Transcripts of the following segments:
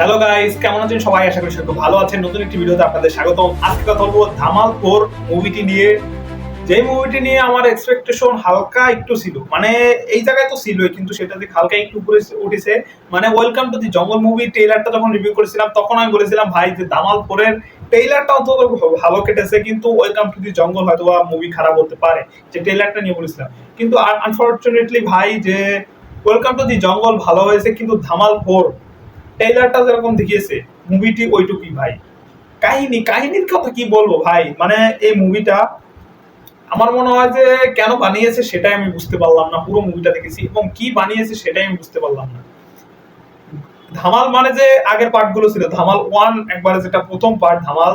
Hello guys, কেমন আছেন সবাই? আশা করি সবাই ভালো আছেন। নতুন একটি ভিডিওতে আপনাদের স্বাগতম। আজকে কথা বলবো ধামাল 4 মুভিটি নিয়ে। যে মুভিটি নিয়ে আমার এক্সপেকটেশন হালকা একটু ছিল, মানে এই জায়গায় তো ছিলই, কিন্তু সেটা যে হালকা একটু উপরে উঠেছে। মানে ওয়েলকাম টু দি জঙ্গল মুভি ট্রেলারটা যখন রিভিউ করেছিলাম তখন আমি বলেছিলাম ভাই যে ধামাল 4 এর ট্রেলারটা অন্তত ভালো কেটেছে, কিন্তু ওয়েলকাম টু দি জঙ্গল হয়তো মুভি খারাপ হতে পারে, যে ট্রেলারটা নিয়ে বলেছিলাম। কিন্তু আনফরচুনেটলি ভাই, যে ওয়েলকাম টু দি জঙ্গল ভালো হয়েছে, কিন্তু ধামাল 4 ট্রেলারটা যেরকম দেখিয়েছে মুভিটি ওইটুকুই ভাই। কাহিনীর কথা কি বলবো ভাই, মানে এই মুভিটা আমার মনে হয় যে কেন বানিয়েছে সেটাই আমি বুঝতে পারলাম না। পুরো মুভিটা দেখেছি এবং কি বানিয়েছে সেটাই আমি বুঝতে পারলাম না। ধামাল মানে যে আগের পার্ট গুলো ছিল, ধামাল 1 একবারে যেটা প্রথম পার্ট ধামাল,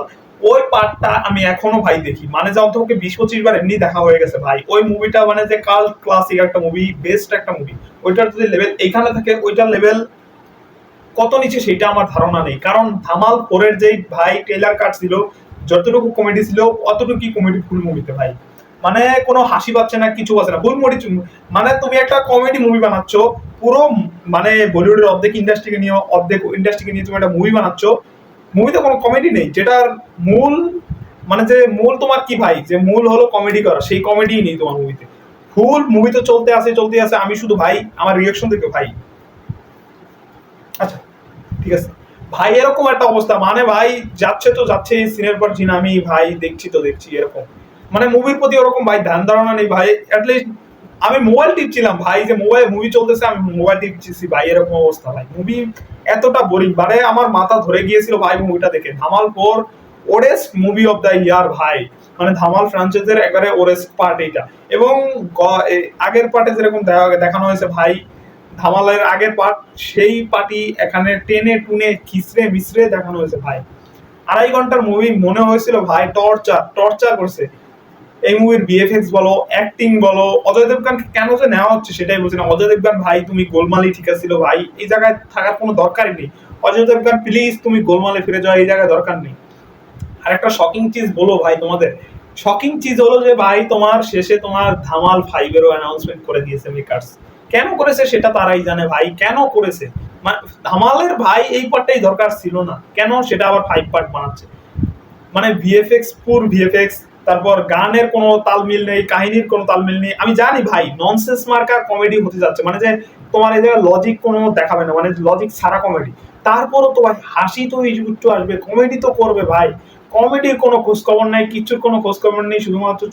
ওই পার্টটা আমি এখনো ভাই দেখি, মানে যা অন্তত 20-25 বার এমনি দেখা হয়ে গেছে ভাই। ওই মুভিটা মানে যে কাল্ট ক্লাসিক একটা মুভি, বেস্ট একটা মুভি। ওইটার যদি লেভেল এইখানে থাকে, ওইটার লেভেল কত নিচে সেটা আমার ধারণা নেই। কারণ ধামাল 4 এর যেই ভাই ট্রেলার কাট ছিল, যতটুকু কমেডি ছিল অতটুকুই কমেডি ফুল মুভিতে ভাই। মানে কোনো হাসি পাচ্ছে না, কিছু পাচ্ছে না, ফুল মুভি। মানে তুমি একটা কমেডি মুভি বানাচ্ছ পুরো, মানে বলিউডের অর্ধেক ইন্ডাস্ট্রিকে নিয়ে, অর্ধেক ইন্ডাস্ট্রিকে নিয়ে তুমি একটা মুভি বানাচ্ছ, মুভিতে কোনো কমেডি নেই। যেটার মূল, মানে যে মূল তোমার কি ভাই, যে মূল হলো কমেডি করা, সেই কমেডি নেই তোমার মুভিতে। ফুল মুভি তো চলতে আছে, আমি শুধু ভাই আমার রিয়াকশন দেখে ভাই, আচ্ছা ঠিক আছে ভাই, এরকম একটা অবস্থা। মানে ভাই যাচ্ছে তো যাচ্ছে সিনের পর সিন, আমি ভাই দেখছি এরকম। মানে মুভির প্রতি ওরকম ভাই ধ্যান ধারণা নেই ভাই। অ্যাটলিস্ট আমি মোবাইল টিপছিলাম ভাই, যে মুভি চলতেছে আমি মোবাইল টিপছি ভাই, এরকম অবস্থা ভাই। মুভি এতটা বোরিং, মানে আমার মাথা ধরে গিয়েছিল ভাই মুভিটা দেখে। Dhamaal 4 worst movie of the year ভাই। মানে ধামাল ফ্রাঞ্চাইজের একবারে ওরেস্ট পার্ট এইটা। এবং আগের পার্টে যেরকম দেখানো হয়েছে ভাই, ধামালের আগের পার্ট, সেই পার্টি এখানে টেনে টুনে খিসড়ে মিশ্রে দেখানো হয়েছে ভাই। 2.5 ঘন্টার মুভি মনে হয়েছিল ভাই টর্চার করছে। এই মুভির বিএফএক্স বলো, অ্যাক্টিং বলো, অজয় দেবগান কেন যে নেওয়া হচ্ছে সেটাই বলছি না। অজয় দেবগান ভাই তুমি গোলমালি ঠিক আছিল ভাই, এই জায়গায় থাকার কোনো দরকারই নেই। অজয় দেবগান প্লিজ তুমি গোলমালে ফিরে যাও, এই জায়গায় দরকার নেই। আর একটা শকিং চিজ বলো ভাই তোমাদের, শকিং চিজ হলো যে ভাই তোমার শেষে তোমার ধামাল 5 এরও অ্যানাউন্সমেন্ট করে দিয়েছে মেকার্স। কেন করেছে সেটা তারাই জানে ভাই, কেন করেছে। ধামালের ভাই এই পার্টটাই দরকার ছিল না, কেন সেটা আবার 5 পার্ট বানাচ্ছে। মানে ভিএফএক্স, পুর ভিএফএক্স, তারপর গানের কোনো তালমিল নেই, কাহিনীর কোনো তালমিল নেই। আমি জানি ভাই ননসেন্স মার্কা কমেডি হতে যাচ্ছে, মানে যে তোমার এই জায়গায় লজিক কোনো দেখাবে না, মানে লজিক ছাড়া কমেডি। তারপরও তো ভাই হাসি তো একটু আসবে, কমেডি তো করবে ভাই। কমেডির কোনো খোঁজ খবর নাই, কিচ্ছুর কোনো খোঁজ খবর নেই, শুধুমাত্র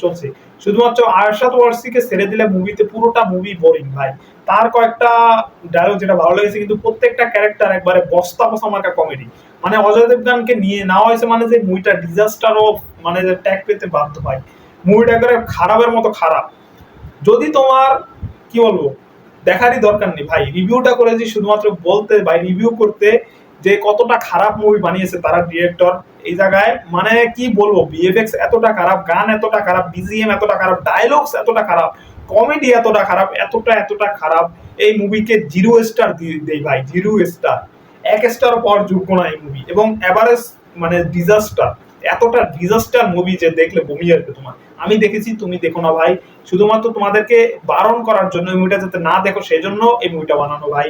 চলছে। শুধুমাত্র আরশাদ ওয়ারসিকে ছেড়ে দিলে মুভিতে পুরোটা মুভি বোরিং ভাই। তার কয়েকটা ডায়লগ যেটা ভালো লেগেছে, কিন্তু প্রত্যেকটা ক্যারেক্টার একবারে বস্তা মার্কা কমেডি। মানে অজয় দেবগানকে নিয়ে নেওয়া হয়েছে, মানে যে মুভিটা ডিজাস্টার ও মানে যে ট্যাগ পেতে বাধ্য হয়। মুভিটা একবারে খারাপের মতো খারাপ। যদি তোমার কি বলবো, দেখারই দরকার নেই ভাই। রিভিউটা করেছি শুধুমাত্র বলতে, ভাই রিভিউ করতে, যে কতটা খারাপ মুভি বানিয়েছে তারা ডিরেক্টর। এই জায়গায় মানে কি বলবো, বিএফএক্স এতটা খারাপ, গান এতটা খারাপ, বিজিএম এতটা খারাপ, ডায়লগস এতটা খারাপ, কমেডি এতটা খারাপ, এতটা খারাপ। এই মুভিকে 0 স্টার দেই ভাই, 0 স্টার। 1 স্টার পাওয়ার যোগ্য না এই মুভি, এবং এভারেজ মানে ডিজাস্টার। এতটা ডিজাস্টার মুভি যে দেখলে বমি আসবে তোমার। আমি দেখেছি, তুমি দেখো না ভাই। শুধুমাত্র তোমাদেরকে বারণ করার জন্য, এই মুভিটা যাতে না দেখো সেই জন্য এই মুভিটা বানানো ভাই,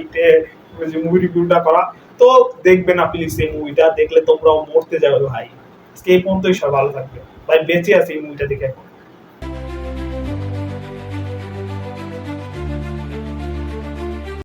মুভি রিভিউটা করা। তো দেখবে না প্লিজ, এই মুভিটা দেখলে তোমরাও মরতে যাবে ভাই। আজকে এই পর্যন্তই, সব ভালো থাকবে ভাই, বেঁচে আছে এই মুভিটা দেখে এখন।